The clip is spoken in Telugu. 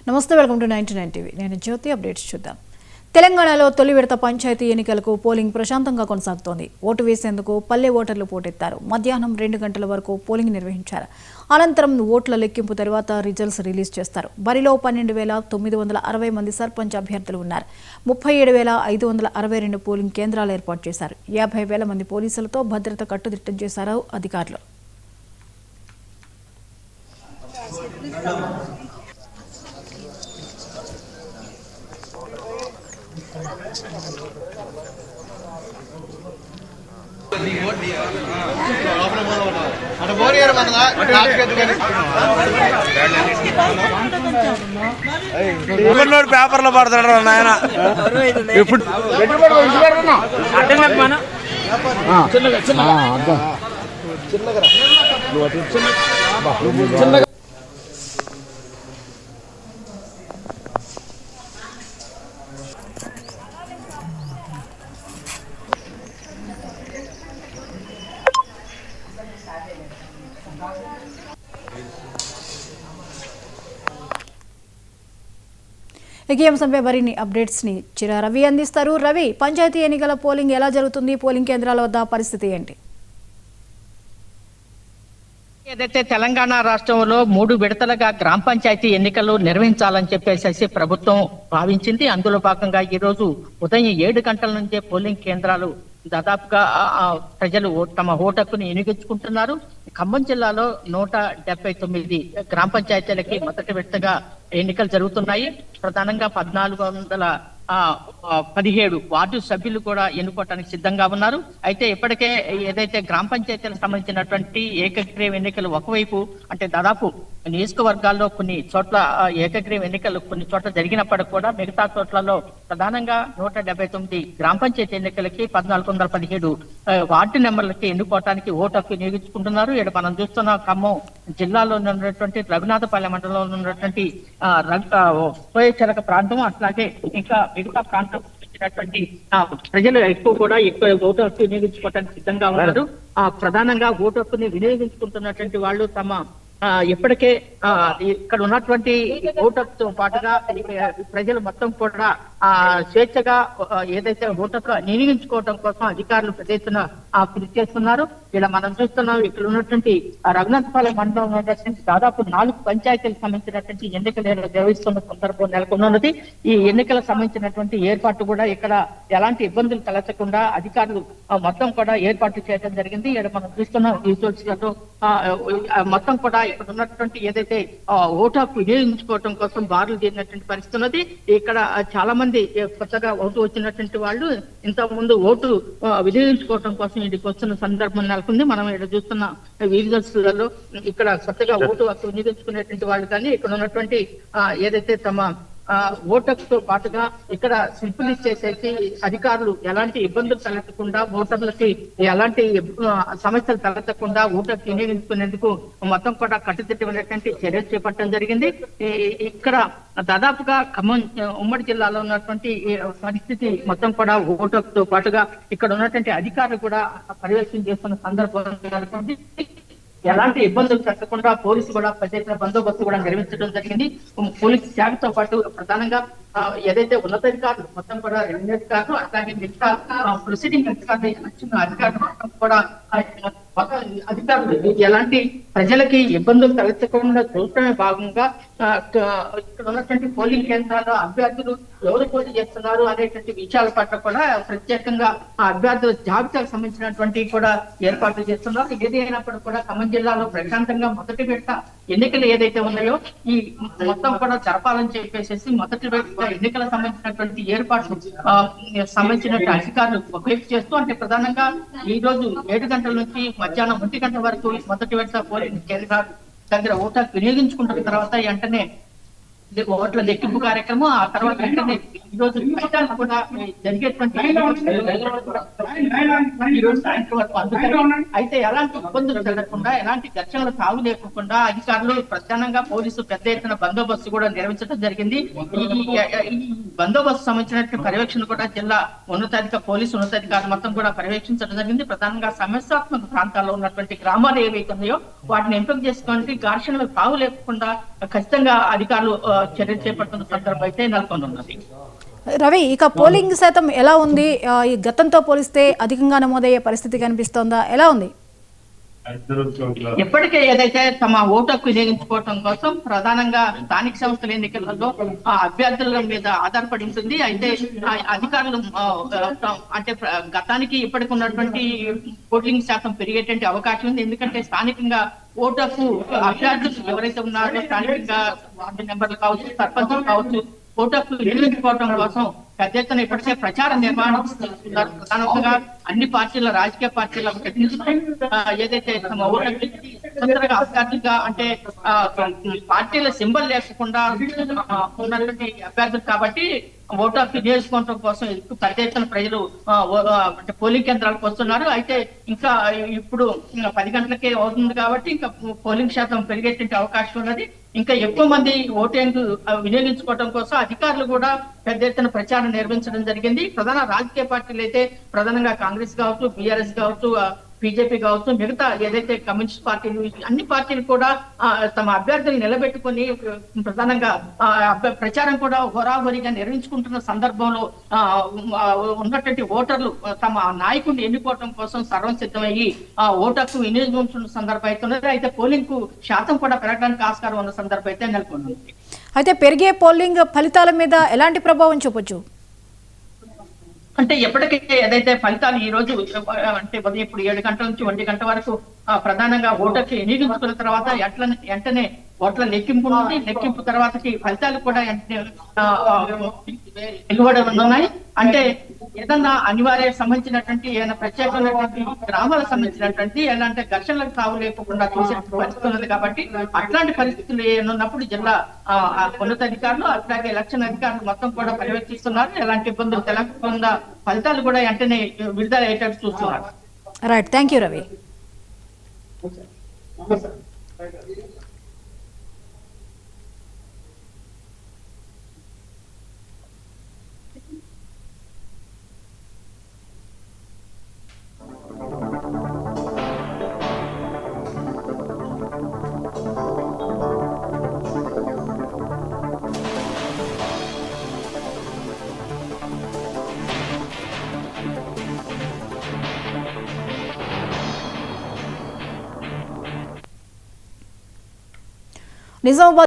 నమస్తే, వెల్కమ్ టు 99 టీవీ. నేను జ్యోతి. అప్డేట్స్ చూద్దాం. తెలంగాణలో తొలి విడత పంచాయతీ ఎన్నికలకు పోలింగ్ ప్రశాంతంగా కొనసాగుతోంది. ఓటు వేసేందుకు పల్లె ఓటర్లు పోటెత్తారు. మధ్యాహ్నం 2 గంటల వరకు పోలింగ్ నిర్వహించారు. అనంతరం ఓట్ల లెక్కింపు తర్వాత రిజల్ట్స్ రిలీజ్ చేస్తారు. బరిలో 12,960 మంది సర్పంచ్ అభ్యర్థులు ఉన్నారు. 37,562 పోలింగ్ కేంద్రాలు ఏర్పాటు చేశారు. 50,000 మంది పోలీసులతో భద్రత కట్టుదిట్టం చేశారు అధికారులు. పేపర్లో పడతాడు నాయన. ఎప్పుడు ఈ అంశంపై మరిన్ని అప్డేట్స్ ని చిరా రవి అందిస్తారు. రవి, పంచాయతీ ఎన్నికల పోలింగ్ ఎలా జరుగుతుంది? పోలింగ్ కేంద్రాల వద్ద పరిస్థితి ఏంటి? ఏదైతే తెలంగాణ రాష్ట్రంలో 3 విడతలుగా గ్రామ పంచాయతీ ఎన్నికలు నిర్వహించాలని చెప్పేసి ప్రభుత్వం భావించింది. అందులో భాగంగా ఈ రోజు ఉదయం 7 గంటల నుంచే పోలింగ్ కేంద్రాలు దాదాపుగా ప్రజలు తమ ఓటు హక్కుని వినియోగించుకుంటున్నారు. ఖమ్మం జిల్లాలో 179 గ్రామ పంచాయతీలకి మొదటి విడతగా ఎన్నికలు జరుగుతున్నాయి. ప్రధానంగా 1417 వార్డు సభ్యులు కూడా ఎన్నుకోవడానికి సిద్ధంగా ఉన్నారు. అయితే ఇప్పటికే ఏదైతే గ్రామ పంచాయతీలకు సంబంధించినటువంటి ఏకగ్రీవ ఎన్నికలు ఒకవైపు అంటే దాదాపు నియోజకవర్గాల్లో కొన్ని చోట్ల ఏకగ్రీవ ఎన్నికలు కొన్ని చోట్ల జరిగినప్పటికీ కూడా మిగతా చోట్లలో ప్రధానంగా 179 గ్రామ పంచాయతీ ఎన్నికలకి 1417 వార్డు నెంబర్లకి ఎన్నుకోవడానికి ఓటు హక్కు వినియోగించుకుంటున్నారు. ఇక్కడ మనం చూస్తున్న ఖమ్మం జిల్లాలో ఉన్నటువంటి రఘునాథపల్లె మండలంలో ఉన్నటువంటి పోయేచరక ప్రాంతం, అట్లాగే ఇంకా మిగతా ప్రాంతం ప్రజలు ఎక్కువ ఓటు హక్కు వినియోగించుకోవడానికి సిద్ధంగా ఉన్నారు. ప్రధానంగా ఓటు హక్కుని వినియోగించుకుంటున్నటువంటి వాళ్ళు తమ ఇప్పటికే ఇక్కడ ఉన్నటువంటి ఓటర్తో పాటుగా ప్రజలు మొత్తం కూడా స్వేచ్ఛగా ఏదైతే ఓటర్కు వినియోగించుకోవడం కోసం అధికారులు పెద్ద ఎత్తున కృషి చేస్తున్నారు. ఇలా మనం చూస్తున్నాం, ఇక్కడ ఉన్నటువంటి రఘునాథపాలెం మండలంలో ఉన్నటువంటి దాదాపు 4 పంచాయతీలకు సంబంధించినటువంటి ఎన్నికలు నిర్వహిస్తున్న సందర్భం నెలకొన్నది. ఈ ఎన్నికలకు సంబంధించినటువంటి ఏర్పాటు కూడా ఇక్కడ ఎలాంటి ఇబ్బందులు తలెత్తకుండా అధికారులు మొత్తం కూడా ఏర్పాట్లు చేయడం జరిగింది. ఇక్కడ మనం చూస్తున్న విజువల్స్లతో మొత్తం కూడా ఇక్కడ ఉన్నటువంటి ఏదైతే ఓటు హక్కు వినియోగించుకోవడం కోసం బారులు చేరినటువంటి పరిస్థితి ఉన్నది. ఇక్కడ చాలా మంది కొత్తగా ఓటు వచ్చినటువంటి వాళ్ళు ఇంత ముందు ఓటు వినియోగించుకోవడం కోసం ఇక్కడికి వస్తున్న సందర్భం నెలకొంది. మనం ఇక్కడ చూస్తున్న విజువల్స్లలో ఇక్కడ కొత్తగా ఓటు హక్కు వినియోగించుకునేటువంటి వాళ్ళు కానీ ఇక్కడ ఉన్నటువంటి ఏదైతే తమ ఓటర్తో పాటుగా ఇక్కడ స్లిప్పులు ఇచ్చేసేసి అధికారులు ఎలాంటి ఇబ్బందులు తలెత్తకుండా ఓటర్లకి ఎలాంటి సమస్యలు తలెత్తకుండా ఓటర్ వినియోగించుకునేందుకు మొత్తం కూడా కట్టుదిట్టమైనటువంటి చర్యలు చేపట్టడం జరిగింది. ఇక్కడ దాదాపుగా ఖమ్మం ఉమ్మడి జిల్లాలో ఉన్నటువంటి పరిస్థితి మొత్తం కూడా ఓటర్తో పాటుగా ఇక్కడ ఉన్నటువంటి అధికారులు కూడా పర్యవేక్షణ చేస్తున్న సందర్భం నెలకొంది. ఎలాంటి ఇబ్బందులు పెట్టకుండా పోలీసు కూడా పెద్ద బందోబస్తు కూడా నిర్వహించడం జరిగింది. పోలీసు శాఖతో పాటు ప్రధానంగా ఏదైతే ఉన్నతాధికారులు మొత్తం కూడా రెవెన్యూ అధికారులు అట్లాగే మిగతా ప్రొసీడింగ్ అధికారులు మొత్తం కూడా అధికారులు ఎలాంటి ప్రజలకి ఇబ్బందులు తలెత్తకుండా చూడటమే భాగంగా ఇక్కడ ఉన్నటువంటి పోలింగ్ కేంద్రాల్లో అభ్యర్థులు ఎవరు పోటీ చేస్తున్నారు అనేటువంటి విషయాల పట్ల కూడా ప్రత్యేకంగా ఆ అభ్యర్థుల జాబితాకు సంబంధించినటువంటి కూడా ఏర్పాట్లు చేస్తున్నారు. ఏది అయినప్పుడు కూడా ఖమ్మం జిల్లాలో ప్రశాంతంగా మొదటి విడత ఎన్నికలు ఏదైతే ఉన్నాయో ఈ మొత్తం కూడా జరపాలని చెప్పేసి మొదటి విడత ఎన్నికలకు సంబంధించినటువంటి ఏర్పాట్లు సంబంధించినటువంటి అధికారులు ఒకవైపు చేస్తూ అంటే ప్రధానంగా ఈ రోజు 7 గంటల నుంచి మధ్యాహ్నం 1 గంటల వరకు మొదటి విడత పోలింగ్ కేంద్రాలు దగ్గర ఓటు వినియోగించుకుంటున్న తర్వాత వెంటనే ఓట్ల లెక్కింపు కార్యక్రమం, ఆ తర్వాత వెంటనే ఈ రోజు కూడా జరిగేటువంటి ఈ రోజు సాయంత్రం వరకు అందుతాయి. అయితే ఎలాంటి ఇబ్బందులు జరగకుండా ఎలాంటి ఘర్షణలు తావు లేకుండా అధికారులు ప్రధానంగా పోలీసు పెద్ద ఎత్తున బందోబస్తు కూడా నిర్వహించడం జరిగింది. ఈ బందోబస్తు సంబంధించిన పర్యవేక్షణ కూడా జిల్లా పోలీసు ఉన్నతాధికారులు మొత్తం కూడా పర్యవేక్షించడం జరిగింది. ప్రధానంగా సమస్యాత్మక ప్రాంతాల్లో ఉన్నటువంటి గ్రామాలు ఏవైతే ఉన్నాయో వాటిని ఎంపిక చేసుకోవడానికి ఘర్షణలు తావు లేకుండా ఖచ్చితంగా అధికారులు చర్య చేపడుతున్న సందర్భం అయితే నెలకొన్నది. రవి, ఇక పోలింగ్ శాతం ఎలా ఉంది? ఈ గతంతో పోలిస్తే అధికంగా నమోదయ్యే పరిస్థితి కనిపిస్తోందా? ఎలా ఉంది? ఇప్పటికే ఏదైతే తమ ఓటు హక్కు వినియోగించుకోవడం కోసం ప్రధానంగా స్థానిక సంస్థల ఎన్నికలలో అభ్యర్థుల మీద ఆధారపడి ఉంటుంది. అయితే అధికారులు అంటే గతానికి ఇప్పటికి ఉన్నటువంటి ఓటింగ్ శాతం పెరిగేటువంటి అవకాశం ఉంది. ఎందుకంటే స్థానికంగా ఓటు హక్కు అభ్యర్థులు ఎవరైతే ఉన్నారో స్థానికంగా వార్డు మెంబర్లు కావచ్చు, సర్పంచులు కావచ్చు, ఓటు హక్కు వినియోగించుకోవడం కోసం పెద్ద ఎత్తున ఇప్పటికే ప్రచార నిర్వహణ చేస్తున్నారు. ప్రధానంగా అన్ని పార్టీల రాజకీయ పార్టీల ఏదైతే తమ ఓటు స్వతంత్రంగా అభ్యర్థులుగా అంటే పార్టీల సింబల్ లేకుండా ఉన్నటువంటి అభ్యర్థులు కాబట్టి ఓటు హక్కు వినియోగించుకోవడం కోసం పెద్ద ఎత్తున ప్రజలు అంటే పోలింగ్ కేంద్రాలకు వస్తున్నారు. అయితే ఇంకా ఇప్పుడు 10 గంటలకే అవుతుంది కాబట్టి ఇంకా పోలింగ్ శాతం పెరిగేటువంటి అవకాశం ఉన్నది. ఇంకా ఎక్కువ మంది ఓటింగ్ వినియోగించుకోవడం కోసం అధికారులు కూడా పెద్ద ఎత్తున ప్రచారం నిర్వహించడం జరిగింది. ప్రధాన రాజకీయ పార్టీలు అయితే ప్రధానంగా కాంగ్రెస్ కావచ్చు, బీఆర్ఎస్ కావచ్చు, బీజేపీ కావచ్చు, మిగతా ఏదైతే కమ్యూనిస్ట్ పార్టీలు అన్ని పార్టీలు కూడా తమ అభ్యర్థులు నిలబెట్టుకుని ప్రధానంగా ప్రచారం కూడా హోరాహోరీగా నిర్వహించుకుంటున్న సందర్భంలో ఉన్నటువంటి ఓటర్లు తమ నాయకుడిని ఎన్నుకోవడం కోసం సర్వం సిద్ధమయ్యి ఓటు హక్కు వినియోగించుకున్న సందర్భం అయితే అయితే పోలింగ్ కు శాతం కూడా పెరగడానికి ఆస్కారం ఉన్న సందర్భం అయితే నెలకొంది. అయితే పెరిగే పోలింగ్ ఫలితాల మీద ఎలాంటి ప్రభావం చూపొచ్చు? అంటే ఎప్పటికైతే ఏదైతే ఫలితాలు ఈ రోజు అంటే ఉదయం ఇప్పుడు 7 గంటల నుంచి 1 గంట వరకు ప్రధానంగా ఓటర్కి వినియోగించుకున్న తర్వాత వెంటనే ఓట్ల లెక్కింపు ఉంది. లెక్కింపు తర్వాతకి ఫలితాలు కూడా వెలువడనున్నాయి. అంటే ఏదన్నా అనివార్య సంబంధించినటువంటి ఏదైనా ప్రత్యేకమైనటువంటి గ్రామాలకు సంబంధించినటువంటి ఎలాంటి ఘర్షణలకు తావు లేకుండా చూసే పరిస్థితి ఉన్నది. కాబట్టి అట్లాంటి పరిస్థితులు ఏమన్నప్పుడు జిల్లా ఉన్నతాధికారులు అట్లాగే ఎలక్షన్ అధికారులు మొత్తం కూడా పర్యవేక్షిస్తున్నారు. ఎలాంటి ఇబ్బందులు తెలపకుండా ఫలితాలు కూడా వెంటనే విడుదల అయ్యేటట్టు చూస్తున్నారు. Right, thank you Ravi. Nizamabad